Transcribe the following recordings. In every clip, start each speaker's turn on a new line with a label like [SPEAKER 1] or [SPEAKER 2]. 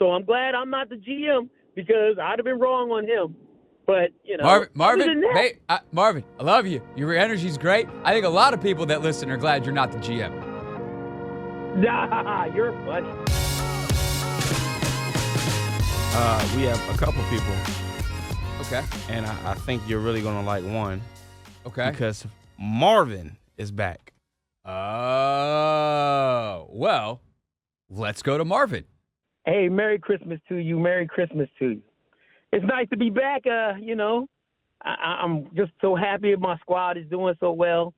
[SPEAKER 1] So I'm glad I'm not the GM because I'd have been wrong on him. But,
[SPEAKER 2] Marvin, hey, Marvin, I love you. Your energy's great. I think a lot of people that listen are glad you're not the GM.
[SPEAKER 1] Nah, you're funny.
[SPEAKER 3] We have a couple people.
[SPEAKER 2] Okay.
[SPEAKER 3] And I think you're really going to like one.
[SPEAKER 2] Okay.
[SPEAKER 3] Because Marvin is back.
[SPEAKER 2] Oh, well, let's go to Marvin.
[SPEAKER 1] Hey, Merry Christmas to you. Merry Christmas to you. It's nice to be back. I'm just so happy my squad is doing so well.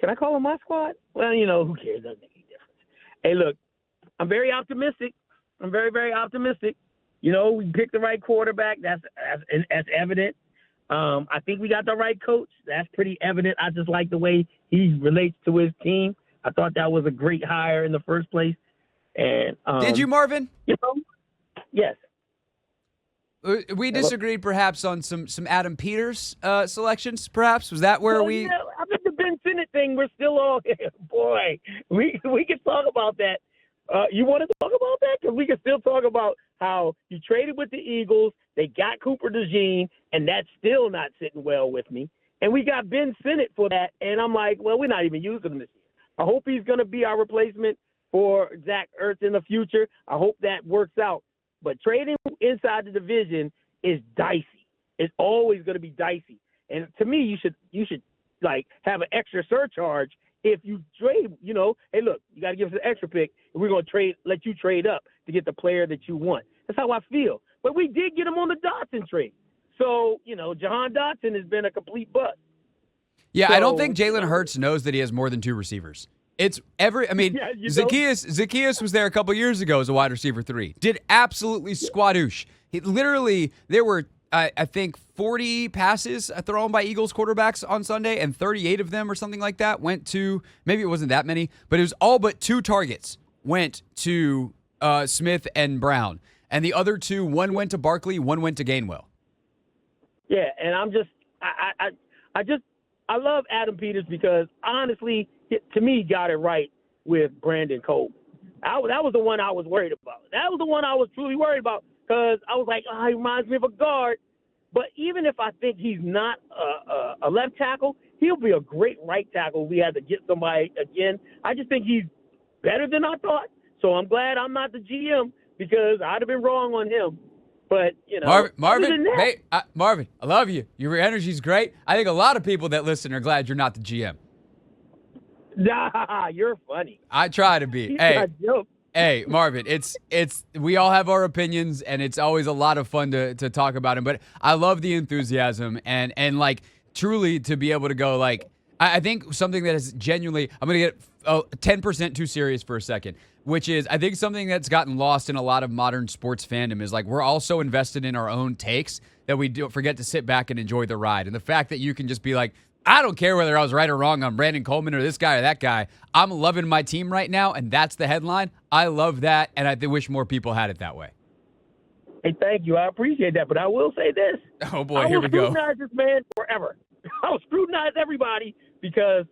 [SPEAKER 1] Can I call it my squad? Well, who cares? Doesn't make any difference. Hey, look, I'm very optimistic. I'm very, very optimistic. We picked the right quarterback. That's evident. I think we got the right coach. That's pretty evident. I just like the way he relates to his team. I thought that was a great hire in the first place. And
[SPEAKER 2] did you, Marvin?
[SPEAKER 1] Yes.
[SPEAKER 2] We disagreed perhaps on some Adam Peters selections, perhaps. Was that where we...
[SPEAKER 1] Yeah, I think the Ben Sinnott thing, we're still all... Boy, we can talk about that. You want to talk about that? Because we can still talk about how you traded with the Eagles, they got Cooper DeJean, and that's still not sitting well with me. And we got Ben Sinnott for that, and I'm like, well, we're not even using him this year. I hope he's going to be our replacement for Zach Ertz in the future. I hope that works out. But trading inside the division is dicey. It's always going to be dicey. And to me, you should like have an extra surcharge if you trade. Hey, look, you got to give us an extra pick, and we're going to let you trade up to get the player that you want. That's how I feel. But we did get him on the Dotson trade. So, Jahan Dotson has been a complete bust.
[SPEAKER 2] Yeah, so, I don't think Jalen Hurts knows that he has more than two receivers. Zacchaeus was there a couple years ago as a wide receiver 3. Did absolutely squadoosh. There were, I think, 40 passes thrown by Eagles quarterbacks on Sunday, and 38 of them or something like that went to, maybe it wasn't that many, but it was all but 2 targets went to Smith and Brown. And the other 2, one went to Barkley, one went to Gainwell.
[SPEAKER 1] Yeah, and I love Adam Peters because, honestly, to me, got it right with Brandon Coleman. That was the one I was worried about. That was the one I was truly worried about because I was like, he reminds me of a guard. But even if I think he's not a left tackle, he'll be a great right tackle. We had to get somebody again. I just think he's better than I thought. So I'm glad I'm not the GM because I'd have been wrong on him. But,
[SPEAKER 2] Marvin, Marvin, I love you. Your energy's great. I think a lot of people that listen are glad you're not the GM.
[SPEAKER 1] Nah, you're funny.
[SPEAKER 2] I try to be. Hey, Marvin, it's we all have our opinions, and it's always a lot of fun to talk about them. But I love the enthusiasm and like truly to be able to go like I think something that is genuinely I'm gonna get 10% too serious for a second, which is I think something that's gotten lost in a lot of modern sports fandom is like we're all so invested in our own takes that we forget to sit back and enjoy the ride. And the fact that you can just be like, I don't care whether I was right or wrong on Brandon Coleman or this guy or that guy. I'm loving my team right now, and that's the headline. I love that, and I wish more people had it that way.
[SPEAKER 1] Hey, thank you. I appreciate that, but I will say this.
[SPEAKER 2] Oh, boy, here we go.
[SPEAKER 1] I will scrutinize this man forever. I will scrutinize everybody because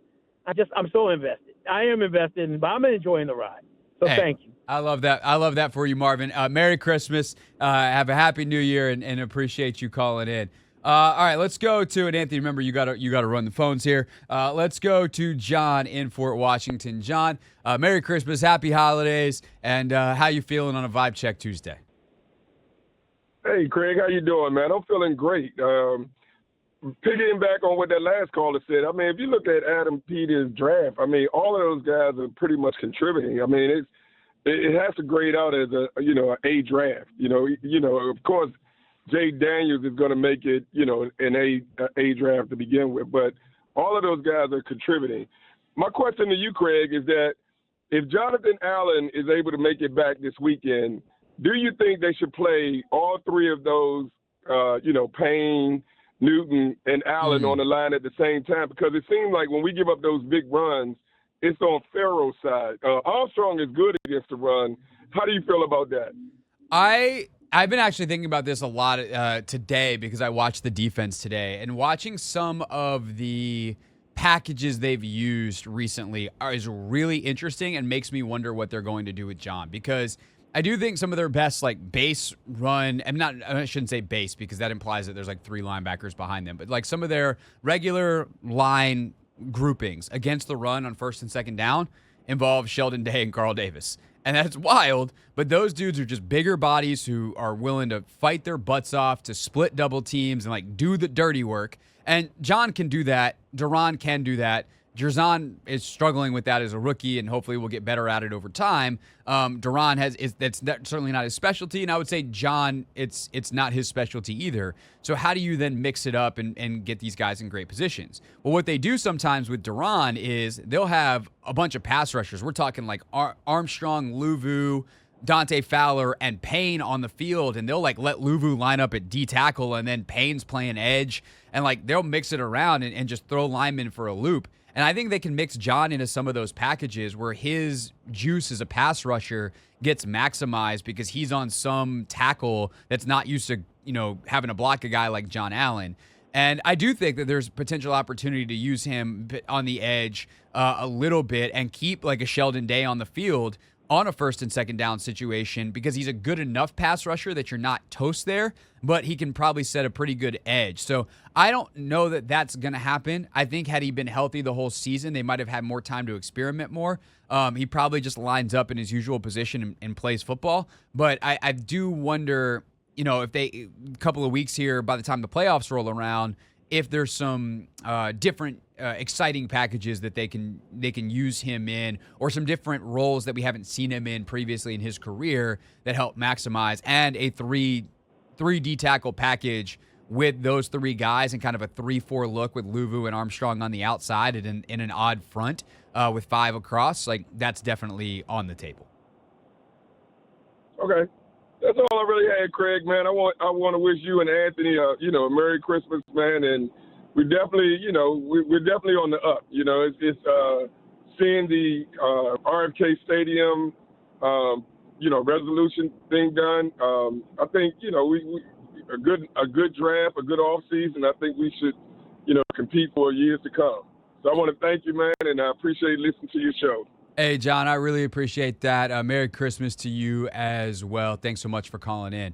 [SPEAKER 1] I'm so invested. I am invested, but I'm enjoying the ride. So thank you.
[SPEAKER 2] I love that. I love that for you, Marvin. Merry Christmas. Have a happy New Year, and appreciate you calling in. All right, let's go to it. Anthony, remember, you gotta run the phones here. Let's go to John in Fort Washington. John, Merry Christmas, Happy Holidays, and how you feeling on a Vibe Check Tuesday?
[SPEAKER 4] Hey, Craig, how you doing, man? I'm feeling great. Picking back on what that last caller said, I mean, if you look at Adam Peters' draft, I mean, all of those guys are pretty much contributing. I mean, it has to grade out as an A draft. Of course, Jay Daniels is going to make it, an A draft to begin with. But all of those guys are contributing. My question to you, Craig, is that if Jonathan Allen is able to make it back this weekend, do you think they should play all 3 of those, Payne, Newton, and Allen on the line at the same time? Because it seems like when we give up those big runs, it's on Farrell's side. Armstrong is good against the run. How do you feel about that?
[SPEAKER 2] I've been actually thinking about this a lot today because I watched the defense today, and watching some of the packages they've used recently is really interesting and makes me wonder what they're going to do with John, because I do think some of their best like base run, I shouldn't say base because that implies that there's like 3 linebackers behind them, but like some of their regular line groupings against the run on first and second down involve Sheldon Day and Carl Davis. And that's wild, but those dudes are just bigger bodies who are willing to fight their butts off to split double teams and like do the dirty work. And Jon can do that. Duron can do that. Jerzon is struggling with that as a rookie, and hopefully will get better at it over time. Duron that's certainly not his specialty, and I would say Jon, it's not his specialty either. So how do you then mix it up and get these guys in great positions? Well, what they do sometimes with Duron is they'll have a bunch of pass rushers. We're talking like Armstrong, Luvu, Dante Fowler, and Payne on the field, and they'll like let Luvu line up at D tackle, and then Payne's playing edge, and like they'll mix it around and just throw linemen for a loop. And I think they can mix Jon into some of those packages where his juice as a pass rusher gets maximized because he's on some tackle that's not used to, having to block a guy like Jon Allen. And I do think that there's potential opportunity to use him on the edge a little bit and keep like a Sheldon Day on the field on a first and second down situation because he's a good enough pass rusher that you're not toast there, but he can probably set a pretty good edge. So I don't know that that's going to happen. I think had he been healthy the whole season, they might have had more time to experiment more. He probably just lines up in his usual position and plays football. But I do wonder, if a couple of weeks here, by the time the playoffs roll around, if there's some different exciting packages that they can use him in, or some different roles that we haven't seen him in previously in his career that help maximize, and a 3D tackle package with those 3 guys and kind of a 3-4 look with Luvu and Armstrong on the outside and in an odd front with 5 across. Like that's definitely on the table.
[SPEAKER 4] Okay. That's all I really had, Craig, man. I want to wish you and Anthony, a Merry Christmas, man. And we definitely, we're definitely on the up. It's seeing the RFK Stadium, resolution thing done. I think, we a good draft, a good off season. I think we should, compete for years to come. So I want to thank you, man, and I appreciate listening to your show.
[SPEAKER 2] Hey, Jon, I really appreciate that. Merry Christmas to you as well. Thanks so much for calling in.